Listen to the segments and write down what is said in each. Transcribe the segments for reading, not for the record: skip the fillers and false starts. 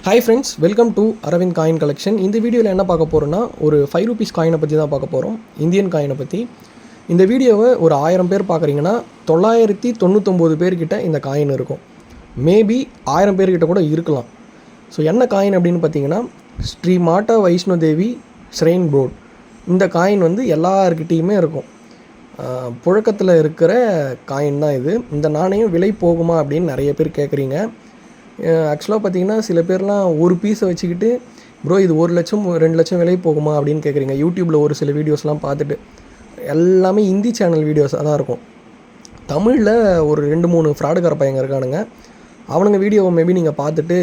Hi friends, welcome to Aravind coin collection. இந்த வீடியோவில் என்ன பார்க்க போகிறோன்னா, ஒரு 5 ரூபீஸ் காயினை பற்றி தான் பார்க்க போகிறோம். இந்தியன் காயினை பற்றி. இந்த வீடியோவை ஒரு 1000 பேர் பார்க்குறீங்கன்னா 999 பேர்கிட்ட இந்த காயின் இருக்கும். மேபி 1000 பேர்கிட்ட கூட இருக்கலாம். ஸோ என்ன காயின் அப்படின்னு பார்த்தீங்கன்னா, ஸ்ரீ மாட்டா வைஷ்ணோ தேவி ஸ்ரெயின் போர்ட். இந்த காயின் வந்து எல்லாருக்கிட்டேயுமே இருக்கும். புழக்கத்தில் இருக்கிற காயின் தான் இது. இந்த நாணயம் விலை போகுமா அப்படின்னு நிறைய பேர் கேட்குறீங்க. ஆக்சுவலாக பார்த்தீங்கன்னா சில பேர்லாம் ஒரு பீஸை வச்சுக்கிட்டு ப்ரோ இது 1 லட்சம் 2 லட்சம் விலை போகுமா அப்படின்னு கேட்குறீங்க. யூடியூப்பில் ஒரு சில வீடியோஸ்லாம் பார்த்துட்டு எல்லாமே ஹிந்தி சேனல் வீடியோஸாக தான் இருக்கும். தமிழில் ஒரு 2-3 ஃப்ராடுக்கார பையங்க இருக்கானுங்க. அவனுங்க வீடியோவை மேபி நீங்கள் பார்த்துட்டு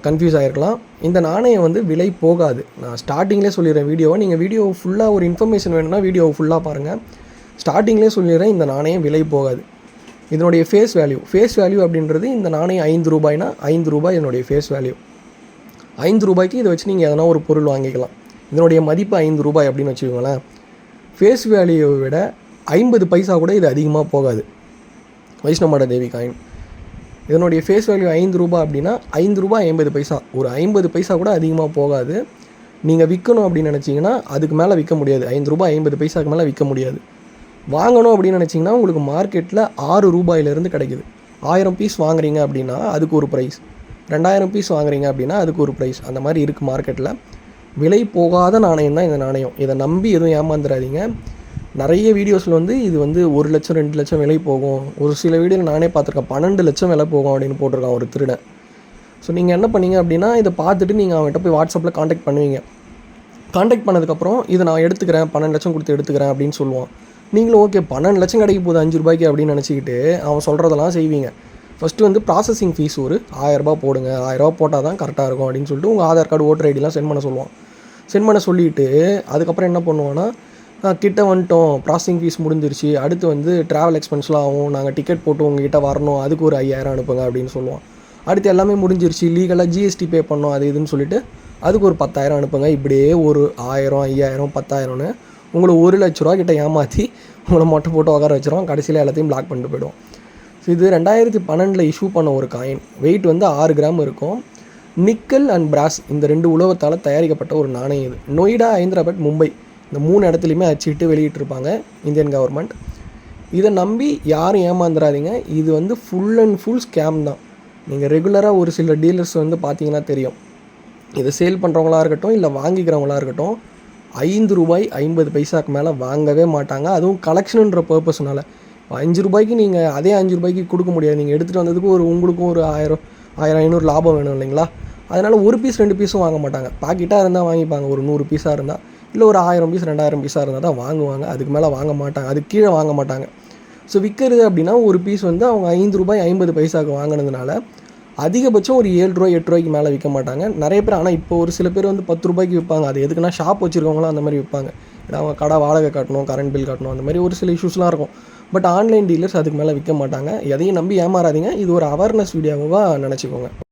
கன்ஃபியூஸ் ஆகிருக்கலாம். இந்த நாணயம் வந்து விலை போகாது. நான் ஸ்டார்டிங்லேயே சொல்லிடுறேன் வீடியோவை. நீங்கள் வீடியோ ஃபுல்லாக ஒரு இன்ஃபர்மேஷன் வேணும்னா வீடியோவை ஃபுல்லாக பாருங்கள். ஸ்டார்டிங்லேயே சொல்லிடுறேன், இந்த நாணயம் விலை போகாது. இதனுடைய ஃபேஸ் வேல்யூ அப்படின்றது இந்த நாணயம் 5 ரூபாய்னா 5 ரூபாய் இதனுடைய ஃபேஸ் வேல்யூ. 5 ரூபாய்க்கு இதை வச்சு நீங்கள் எதனா ஒரு பொருள் வாங்கிக்கலாம். இதனுடைய மதிப்பு 5 ரூபாய் அப்படின்னு வச்சுக்கோங்களேன். ஃபேஸ் வேல்யூவை விட 50 பைசா கூட இது அதிகமாக போகாது. வைஷ்ணோ மாட்டா தேவி காயின் இதனுடைய ஃபேஸ் வேல்யூ 5 ரூபாய் அப்படின்னா 5 ரூபாய் 50 பைசா. ஒரு 50 பைசா கூட அதிகமாக போகாது. நீங்கள் விற்கணும் அப்படின்னு நினச்சிங்கன்னா அதுக்கு மேலே விற்க முடியாது. 5 ரூபாய் 50 பைசாவுக்கு மேலே விற்க முடியாது. வாங்கணும் அப்படின்னு நினச்சிங்கன்னா உங்களுக்கு மார்க்கெட்டில் 6 ரூபாயிலேருந்து கிடைக்குது. 1000 பீஸ் வாங்குறீங்க அப்படின்னா அதுக்கு ஒரு ப்ரைஸ், 2000 பீஸ் வாங்குறீங்க அப்படின்னா அதுக்கு ஒரு ப்ரைஸ். அந்த மாதிரி இருக்குது மார்க்கெட்டில். விலை போகாத நாணயம் தான் இந்த நாணயம். இதை நம்பி எதுவும் ஏமாந்துடாதீங்க. நிறைய வீடியோஸில் வந்து இது வந்து 1 லட்சம் 2 லட்சம் விலை போகும். ஒரு சில வீடியோவில் நானே பார்த்துருக்கேன் 12 லட்சம் விலை போகும் அப்படின்னு போட்டிருக்கான் ஒரு திருடன். ஸோ நீங்கள் என்ன பண்ணீங்க அப்படின்னா இதை பார்த்துட்டு நீங்கள் அவன்கிட்ட போய் வாட்ஸ்அப்பில் காண்டாக்ட் பண்ணுவீங்க. காண்டாக்ட் பண்ணதுக்கப்புறம் இதை நான் எடுத்துக்கிறேன் 12 லட்சம் கொடுத்து எடுத்துக்கிறேன் அப்படின்னு சொல்லுவான். நீங்களும் ஓகே 12 லட்சம் கிடைக்க போகுது 5 ரூபாய்க்கு அப்படின்னு நினச்சிக்கிட்டு அவன் சொல்கிறதெல்லாம் செய்வீங்க. ஃபஸ்ட்டு வந்து ப்ராசஸிங் ஃபீஸ் ஒரு 1000 ரூபா போடுங்க, 1000 ரூபா போட்டால் தான் கரெக்டாக இருக்கும் அப்படின்னு சொல்லிட்டு உங்கள் ஆதார் கார்டு ஓட்டர் ஐடிலாம் சென்ட் பண்ண சொல்லுவான். சென்ட் பண்ண சொல்லிவிட்டு அதுக்கப்புறம் என்ன பண்ணுவான்னா, கிட்ட வந்துட்டோம், ப்ராசஸிங் ஃபீஸ் முடிஞ்சிருச்சு, அடுத்து வந்து ட்ராவல் எக்ஸ்பென்ஸ்லாம் ஆகும், நாங்கள் டிக்கெட் போட்டு உங்ககிட்ட வரணும், அதுக்கு ஒரு 5000 அனுப்புங்க அப்படின்னு சொல்லுவான். அடுத்து எல்லாமே முடிஞ்சிருச்சு, லீகலாக ஜிஎஸ்டி பே பண்ணோம் அது இதுன்னு சொல்லிட்டு அதுக்கு ஒரு 10,000 அனுப்புங்க. இப்படியே ஒரு 1000 5000 10,000ன்னு உங்களை 1 லட்ச ரூபா கிட்ட ஏமாற்றி உங்களை மொட்டை போட்டு உட்கார வச்சிரும். கடைசியில் எல்லாத்தையும் பிளாக் பண்ணிட்டு போய்டும். ஸோ இது 2012 இஷ்யூ பண்ண ஒரு காயின். வெயிட் வந்து 6 கிராம் இருக்கும். நிக்கல் அண்ட் பிராஸ் இந்த 2 உலோகத்தால் தயாரிக்கப்பட்ட ஒரு நாணயம் இது. நொய்டா, ஹைதராபாத், மும்பை இந்த 3 இடத்துலையுமே அச்சிட்டு வெளியிட்டிருப்பாங்க இந்தியன் கவர்மெண்ட். இதை நம்பி யாரும் ஏமாந்துடாதீங்க. இது வந்து ஃபுல் அண்ட் ஃபுல் ஸ்கேம் தான். நீங்கள் ரெகுலராக ஒரு சில டீலர்ஸ் வந்து பார்த்தீங்கன்னா தெரியும். இதை சேல் பண்ணுறவங்களா இருக்கட்டும் இல்லை வாங்கிக்கிறவங்களா இருக்கட்டும் 5 ரூபாய் 50 பைசாக்கு மேலே வாங்கவே மாட்டாங்க. அதுவும் கலெக்ஷனுன்ற பர்பஸ்னால 5 ரூபாய்க்கு நீங்கள் அதே 5 ரூபாய்க்கு கொடுக்க முடியாது. நீங்கள் எடுத்துகிட்டு வந்ததுக்கு உங்களுக்கும் ஒரு 1000-1500 லாபம் வேணும் இல்லைங்களா? அதனால் 1 பீஸ் 2 பீஸும் வாங்க மாட்டாங்க. பாக்கெட்டாக இருந்தால் வாங்கிப்பாங்க. ஒரு 100 பீஸாக இருந்தால் இல்லை ஒரு 1000 பீஸ் 2000 பீஸாக இருந்தால் தான் வாங்குவாங்க. அதுக்கு மேலே வாங்க மாட்டாங்க. அதுக்கு கீழே வாங்க மாட்டாங்க. ஸோ விற்கிறது அப்படின்னா ஒரு பீஸ் வந்து அவங்க 5 ரூபாய் 50 பைசாவுக்கு வாங்கினதுனால அதிகபட்சம் ஒரு 7 ரூபாய் 8 ரூபாய்க்கு மேலே விற்க மாட்டாங்க நிறைய பேர். ஆனால் இப்போ ஒரு சில பேர் வந்து 10 ரூபாய்க்கு விற்பாங்க. அது எதுக்குன்னா ஷாப் வச்சுருக்கவங்களாம் அந்த மாதிரி விற்பாங்க. ஏன்னா அவங்க கடை வாடகை காட்டணும், கரண்ட் பில் காட்டணும், அந்த மாதிரி ஒரு சில இஷ்யூஸ்லாம் இருக்கும். பட் ஆன்லைன் டீலர்ஸ் அதுக்கு மேலே விற்க மாட்டாங்க. எதையும் நம்பி ஏமாறாதீங்க. இது ஒரு அவேர்னஸ் வீடியோவாக நினச்சிக்கோங்க.